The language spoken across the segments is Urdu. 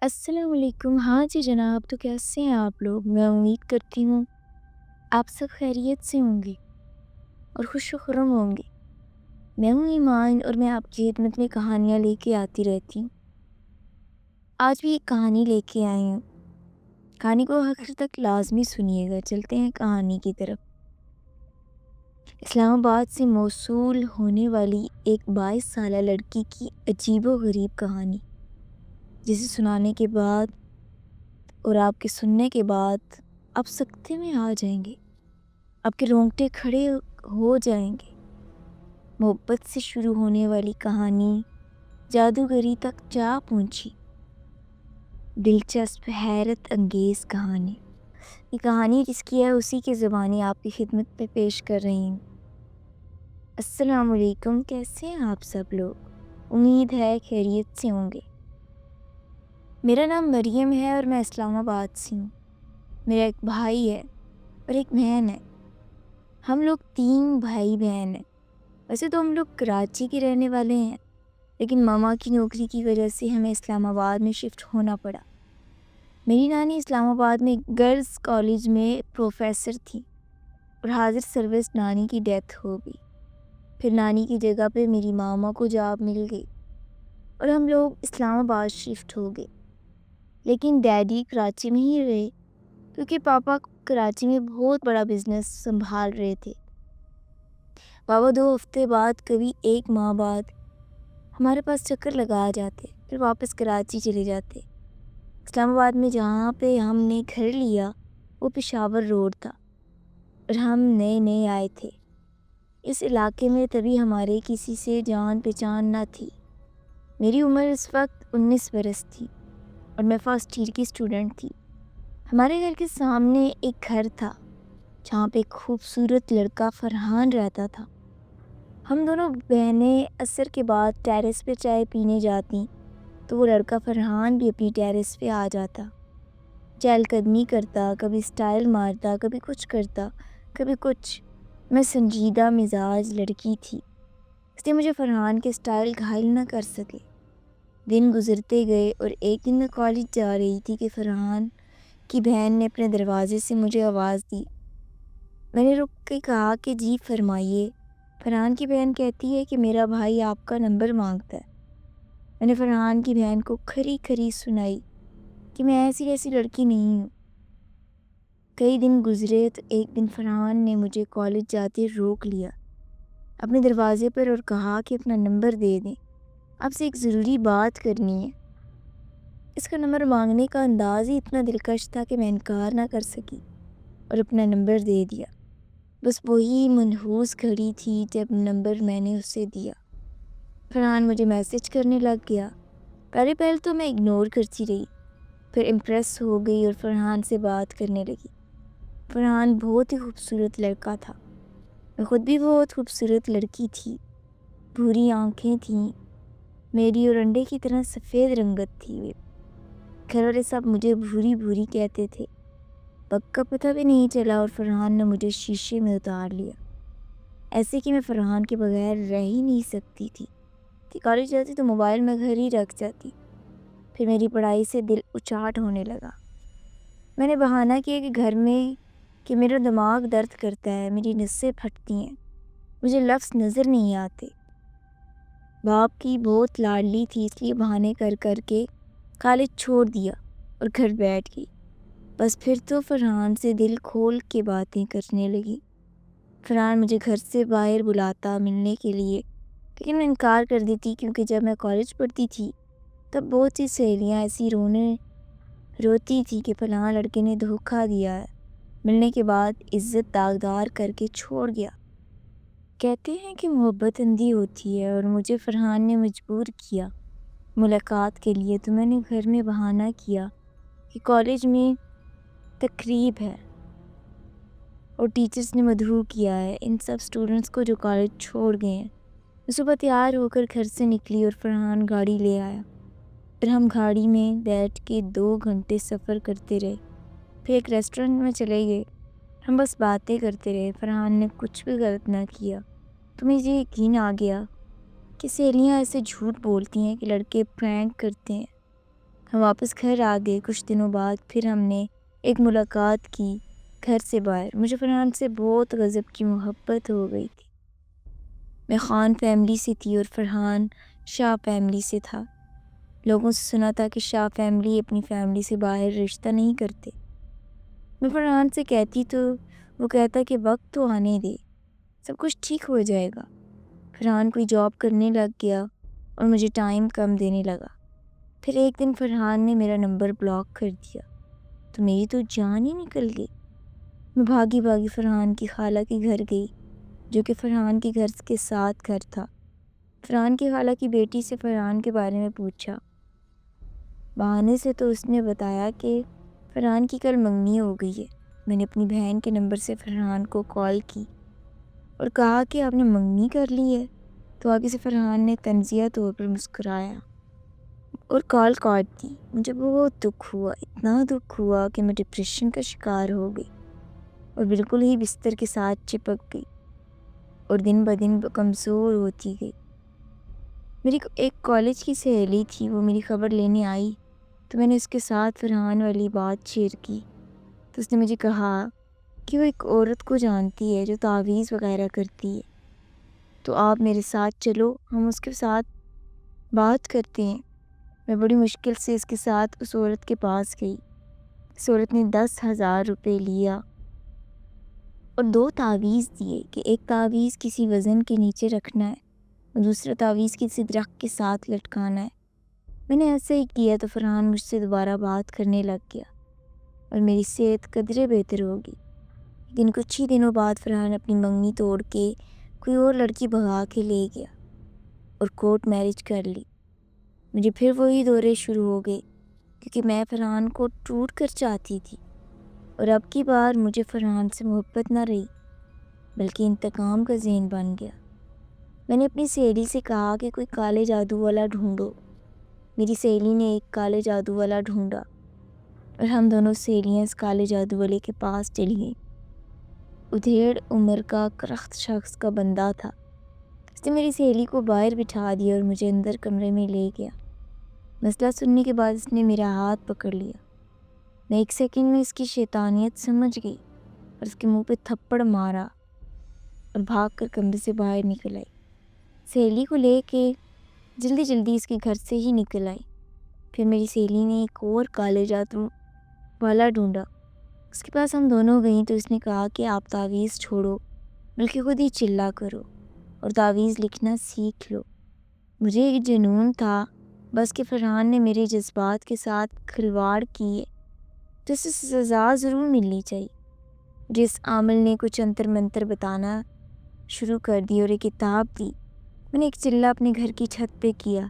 السلام علیکم۔ ہاں جی جناب، تو کیسے ہیں آپ لوگ؟ میں امید کرتی ہوں آپ سب خیریت سے ہوں گے اور خوش و خرم ہوں گے۔ میں ہوں ایمان اور میں آپ کی خدمت میں کہانیاں لے کے آتی رہتی ہوں۔ آج بھی ایک کہانی لے کے آئی ہوں۔ کہانی کو آخر تک لازمی سنیے گا۔ چلتے ہیں کہانی کی طرف۔ اسلام آباد سے موصول ہونے والی ایک 22 سالہ لڑکی کی عجیب و غریب کہانی، جسے سنانے کے بعد اور آپ کے سننے کے بعد آپ سکتے میں آ جائیں گے، آپ کے رونگٹے کھڑے ہو جائیں گے۔ محبت سے شروع ہونے والی کہانی جادوگری تک جا پہنچی۔ دلچسپ حیرت انگیز کہانی، یہ کہانی جس کی ہے اسی کی زبانی آپ کی خدمت میں پیش کر رہی ہوں۔ السلام علیکم، کیسے ہیں آپ سب لوگ؟ امید ہے خیریت سے ہوں گے۔ میرا نام مریم ہے اور میں اسلام آباد سے ہوں۔ میرا ایک بھائی ہے اور ایک بہن ہے۔ ہم لوگ 3 بھائی بہن ہیں۔ ویسے تو ہم لوگ کراچی کے رہنے والے ہیں، لیکن ماما کی نوکری کی وجہ سے ہمیں اسلام آباد میں شفٹ ہونا پڑا۔ میری نانی اسلام آباد میں گرلز کالج میں پروفیسر تھی اور حاضر سروس نانی کی ڈیتھ ہو گئی۔ پھر نانی کی جگہ پہ میری ماما کو جاب مل گئی اور ہم لوگ اسلام آباد شفٹ ہو گئے۔ لیکن ڈیڈی کراچی میں ہی رہے، کیونکہ پاپا کراچی میں بہت بڑا بزنس سنبھال رہے تھے۔ بابا 2 ہفتے بعد، کبھی 1 ماہ بعد ہمارے پاس چکر لگا جاتے، پھر واپس کراچی چلے جاتے۔ اسلام آباد میں جہاں پہ ہم نے گھر لیا وہ پشاور روڈ تھا اور ہم نئے نئے آئے تھے اس علاقے میں، تبھی ہمارے کسی سے جان پہچان نہ تھی۔ میری عمر اس وقت 19 برس تھی اور میں فرسٹ ایئر کی اسٹوڈنٹ تھی۔ ہمارے گھر کے سامنے ایک گھر تھا جہاں پہ ایک خوبصورت لڑکا فرحان رہتا تھا۔ ہم دونوں بہنیں عصر کے بعد ٹیرس پہ چائے پینے جاتی تو وہ لڑکا فرحان بھی اپنی ٹیرس پہ آ جاتا، چہل قدمی کرتا، کبھی سٹائل مارتا، کبھی کچھ کرتا، کبھی کچھ۔ میں سنجیدہ مزاج لڑکی تھی، اس لیے مجھے فرحان کے سٹائل گھائل نہ کر سکے۔ دن گزرتے گئے اور ایک دن میں کالج جا رہی تھی کہ فرحان کی بہن نے اپنے دروازے سے مجھے آواز دی۔ میں نے رک کے کہا کہ جی فرمائیے۔ فرحان کی بہن کہتی ہے کہ میرا بھائی آپ کا نمبر مانگتا ہے۔ میں نے فرحان کی بہن کو کھری کھری سنائی کہ میں ایسی ایسی لڑکی نہیں ہوں۔ کئی دن گزرے تو ایک دن فرحان نے مجھے کالج جاتے روک لیا اپنے دروازے پر اور کہا کہ اپنا نمبر دے دیں، آپ سے ایک ضروری بات کرنی ہے۔ اس کا نمبر مانگنے کا انداز ہی اتنا دلکش تھا کہ میں انکار نہ کر سکی اور اپنا نمبر دے دیا۔ بس وہی منحوس کھڑی تھی جب نمبر میں نے اسے دیا۔ فرحان مجھے میسج کرنے لگ گیا۔ پہلے تو میں اگنور کرتی رہی، پھر امپریس ہو گئی اور فرحان سے بات کرنے لگی۔ فرحان بہت ہی خوبصورت لڑکا تھا، میں خود بھی بہت خوبصورت لڑکی تھی۔ بھوری آنکھیں تھیں میری اور انڈے کی طرح سفید رنگت تھی۔ گھر والے سب مجھے بھوری بھوری کہتے تھے۔ وقت کا پتہ بھی نہیں چلا اور فرحان نے مجھے شیشے میں اتار لیا، ایسے کہ میں فرحان کے بغیر رہ ہی نہیں سکتی تھی۔ کہ کالج جاتی تو موبائل میں گھر ہی رکھ جاتی۔ پھر میری پڑھائی سے دل اچاٹ ہونے لگا۔ میں نے بہانہ کیا کہ گھر میں کہ میرا دماغ درد کرتا ہے، میری نسیں پھٹتی ہیں، مجھے لفظ نظر نہیں آتے۔ باپ کی بہت لاڈلی تھی، اس لیے بہانے کر کر کے کالج چھوڑ دیا اور گھر بیٹھ گئی۔ بس پھر تو فرحان سے دل کھول کے باتیں کرنے لگی۔ فرحان مجھے گھر سے باہر بلاتا ملنے کے لیے، لیکن میں انکار کر دیتی، کیونکہ جب میں کالج پڑھتی تھی تب بہت سی سہیلیاں ایسی روتی تھی کہ فلاں لڑکے نے دھوکہ دیا ہے، ملنے کے بعد عزت داغدار کر کے چھوڑ گیا۔ کہتے ہیں کہ محبت اندھی ہوتی ہے اور مجھے فرحان نے مجبور کیا ملاقات کے لیے، تو میں نے گھر میں بہانہ کیا کہ کالج میں تقریب ہے اور ٹیچرز نے مدعو کیا ہے ان سب اسٹوڈنٹس کو جو کالج چھوڑ گئے ہیں۔ میں صبح تیار ہو کر گھر سے نکلی اور فرحان گاڑی لے آیا۔ پھر ہم گاڑی میں بیٹھ کے 2 گھنٹے سفر کرتے رہے، پھر ایک ریسٹورنٹ میں چلے گئے۔ ہم بس باتیں کرتے رہے۔ فرحان نے کچھ بھی غلط نہ کیا تو مجھے یقین آ گیا کہ سہیلیاں ایسے جھوٹ بولتی ہیں کہ لڑکے پرینک کرتے ہیں۔ ہم واپس گھر آ گئے۔ کچھ دنوں بعد پھر ہم نے ایک ملاقات کی گھر سے باہر۔ مجھے فرحان سے بہت غضب کی محبت ہو گئی تھی۔ میں خان فیملی سے تھی اور فرحان شاہ فیملی سے تھا۔ لوگوں سے سنا تھا کہ شاہ فیملی اپنی فیملی سے باہر رشتہ نہیں کرتے۔ میں فرحان سے کہتی تو وہ کہتا کہ وقت تو آنے دے، سب کچھ ٹھیک ہو جائے گا۔ فرحان کوئی جاب کرنے لگ گیا اور مجھے ٹائم کم دینے لگا۔ پھر ایک دن فرحان نے میرا نمبر بلاک کر دیا تو میری تو جان ہی نکل گئی۔ میں بھاگی بھاگی فرحان کی خالہ کے گھر گئی، جو کہ فرحان کے گھر کے ساتھ گھر تھا۔ فرحان کی خالہ کی بیٹی سے فرحان کے بارے میں پوچھا۔ بہانے سے تو اس نے بتایا کہ فرحان کی کل منگنی ہو گئی ہے۔ میں نے اپنی بہن کے نمبر سے فرحان کو کال کی اور کہا کہ آپ نے منگنی کر لی ہے، تو آگے سے فرحان نے تنزیہ طور پر مسکرایا اور کال کاٹ دی۔ مجھے بہت دکھ ہوا، اتنا دکھ ہوا کہ میں ڈپریشن کا شکار ہو گئی اور بالکل ہی بستر کے ساتھ چپک گئی اور دن بدن کمزور ہوتی گئی۔ میری ایک کالج کی سہیلی تھی، وہ میری خبر لینے آئی تو میں نے اس کے ساتھ فرحان والی بات شیئر کی تو اس نے مجھے کہا کہ وہ ایک عورت کو جانتی ہے جو تعویذ وغیرہ کرتی ہے، تو آپ میرے ساتھ چلو، ہم اس کے ساتھ بات کرتے ہیں۔ میں بڑی مشکل سے اس کے ساتھ اس عورت کے پاس گئی۔ اس عورت نے 10,000 روپے لیا اور 2 تعویذ دیے کہ ایک تعویذ کسی وزن کے نیچے رکھنا ہے اور دوسرا تعویذ کسی درخت کے ساتھ لٹکانا ہے۔ میں نے ایسا ہی کیا تو فرحان مجھ سے دوبارہ بات کرنے لگ گیا اور میری صحت قدرے بہتر ہوگی۔ لیکن کچھ ہی دنوں بعد فرحان اپنی منگنی توڑ کے کوئی اور لڑکی بھگا کے لے گیا اور کورٹ میرج کر لی۔ مجھے پھر وہی دورے شروع ہو گئے کیونکہ میں فرحان کو ٹوٹ کر چاہتی تھی، اور اب کی بار مجھے فرحان سے محبت نہ رہی بلکہ انتقام کا ذہن بن گیا۔ میں نے اپنی سہیلی سے کہا کہ کوئی کالے جادو والا ڈھونڈو۔ میری سہیلی نے ایک کالے جادو والا ڈھونڈا اور ہم دونوں سہیلیاں اس کالے جادو والے کے پاس چلی گئیں۔ ادھیڑ عمر کا کرخت شخص کا بندہ تھا۔ اس نے میری سہیلی کو باہر بٹھا دیا اور مجھے اندر کمرے میں لے گیا۔ مسئلہ سننے کے بعد اس نے میرا ہاتھ پکڑ لیا۔ میں ایک سیکنڈ میں اس کی شیطانیت سمجھ گئی اور اس کے منہ پہ تھپڑ مارا اور بھاگ کر کمرے سے باہر نکل آئی۔ سہیلی کو لے کے جلدی اس کے گھر سے ہی نکل آئی۔ پھر میری سہیلی نے ایک اور کالے جادو والا ڈھونڈا۔ اس کے پاس ہم دونوں گئیں تو اس نے کہا کہ آپ تعویذ چھوڑو بلکہ خود ہی چلا کرو اور تعویذ لکھنا سیکھ لو۔ مجھے ایک جنون تھا بس کہ فرحان نے میرے جذبات کے ساتھ کھلواڑ کی ہے تو اسے سزا ضرور ملنی چاہیے۔ جس عامل نے کچھ انتر منتر بتانا شروع کر دی اور ایک کتاب دی۔ میں نے ایک چلہ اپنے گھر کی چھت پہ کیا۔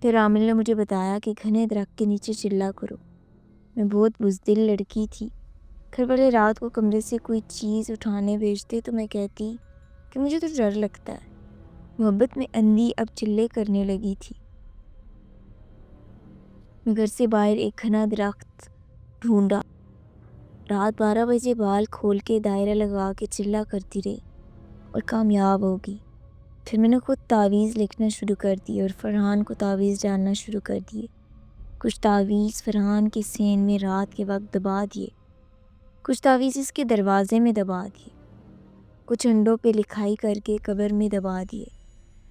پھر عامل نے مجھے بتایا کہ گھنے درخت کے نیچے چلہ کرو۔ میں بہت بزدل لڑکی تھی۔ گھر والے رات کو کمرے سے کوئی چیز اٹھانے بھیجتے تو میں کہتی کہ مجھے تو ڈر لگتا ہے۔ محبت میں اندھی اب چلے کرنے لگی تھی۔ میں گھر سے باہر ایک گھنا درخت ڈھونڈا۔ رات 12 بجے بال کھول کے دائرہ لگا کے چلہ کرتی رہی اور کامیاب ہوگی۔ پھر میں نے خود تعویذ لکھنا شروع کر دی اور فرحان کو تعویذ ڈالنا شروع کر دیے۔ کچھ تعویذ فرحان کے سین میں رات کے وقت دبا دیے، کچھ تعویذ اس کے دروازے میں دبا دیے، کچھ انڈوں پہ لکھائی کر کے قبر میں دبا دیے۔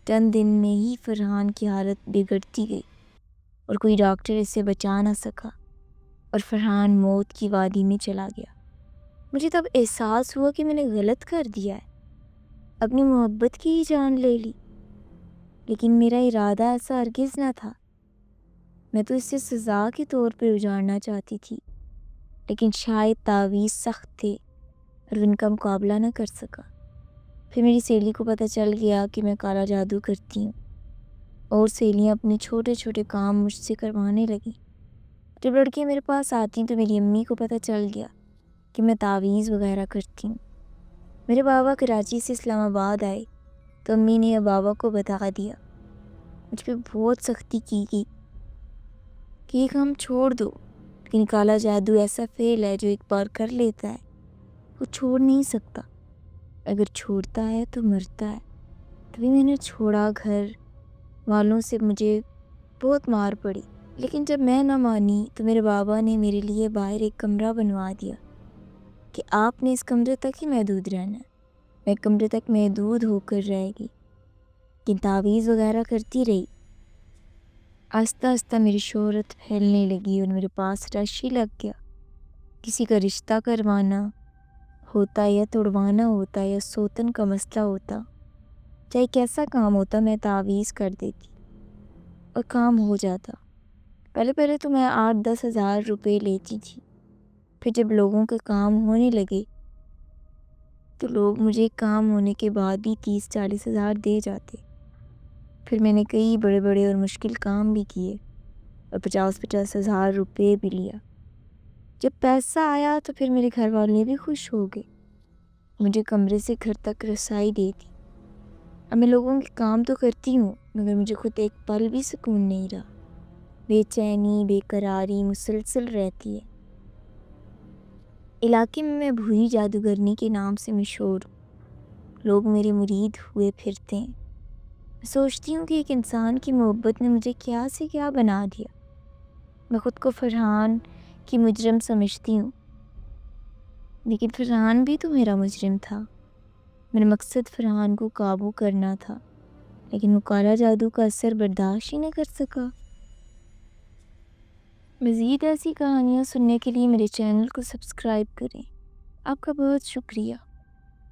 چند دن میں ہی فرحان کی حالت بگڑتی گئی اور کوئی ڈاکٹر اسے بچا نہ سکا اور فرحان موت کی وادی میں چلا گیا۔ مجھے تب احساس ہوا کہ میں نے غلط کر دیا ہے، اپنی محبت کی ہی جان لے لی، لیکن میرا ارادہ ایسا ہرگز نہ تھا۔ میں تو اسے سزا کے طور پہ اجاڑنا چاہتی تھی، لیکن شاید تعویذ سخت تھے اور ان کا مقابلہ نہ کر سکا۔ پھر میری سہیلی کو پتہ چل گیا کہ میں کالا جادو کرتی ہوں اور سہیلیاں اپنے چھوٹے چھوٹے کام مجھ سے کروانے لگیں۔ جب لڑکیاں میرے پاس آتی تو میری امی کو پتہ چل گیا کہ میں تعویذ وغیرہ کرتی ہوں۔ میرے بابا کراچی سے اسلام آباد آئے تو امی نے بابا کو بتا دیا۔ مجھ پہ بہت سختی کی گئی کہ یہ کام چھوڑ دو، لیکن کالا جادو ایسا فعل ہے جو ایک بار کر لیتا ہے وہ چھوڑ نہیں سکتا، اگر چھوڑتا ہے تو مرتا ہے۔ تبھی میں نے چھوڑا۔ گھر والوں سے مجھے بہت مار پڑی، لیکن جب میں نہ مانی تو میرے بابا نے میرے لیے باہر ایک کمرہ بنوا دیا کہ آپ نے اس کمرے تک ہی محدود رہنا ہے، میں کمرے تک محدود ہو کر رہے گی، لیکن تعویذ وغیرہ کرتی رہی۔ آہستہ آہستہ میری شہرت پھیلنے لگی اور میرے پاس رش ہی لگ گیا۔ کسی کا رشتہ کروانا ہوتا یا توڑوانا ہوتا یا سوتن کا مسئلہ ہوتا، چاہے کیسا کام ہوتا، میں تعویذ کر دیتی اور کام ہو جاتا۔ پہلے تو میں 8-10 ہزار روپے لیتی تھی، پھر جب لوگوں کے کام ہونے لگے تو لوگ مجھے کام ہونے کے بعد بھی 30-40 ہزار دے جاتے۔ پھر میں نے کئی بڑے بڑے اور مشکل کام بھی کیے اور 50-50 ہزار روپے بھی لیا۔ جب پیسہ آیا تو پھر میرے گھر والے بھی خوش ہو گئے، مجھے کمرے سے گھر تک رسائی دیتی۔ اب میں لوگوں کے کام تو کرتی ہوں مگر مجھے خود ایک پل بھی سکون نہیں رہا، بے چینی بے قراری مسلسل رہتی ہے۔ علاقے میں بھوری جادوگرنی کے نام سے مشہور ہوں، لوگ میرے مرید ہوئے پھرتے ہیں۔ میں سوچتی ہوں کہ ایک انسان کی محبت نے مجھے کیا سے کیا بنا دیا۔ میں خود کو فرحان کی مجرم سمجھتی ہوں، لیکن فرحان بھی تو میرا مجرم تھا۔ میرا مقصد فرحان کو قابو کرنا تھا، لیکن وہ کالا جادو کا اثر برداشت ہی نہیں کر سکا۔ مزید ایسی کہانیاں سننے کے لیے میرے چینل کو سبسکرائب کریں۔ آپ کا بہت شکریہ۔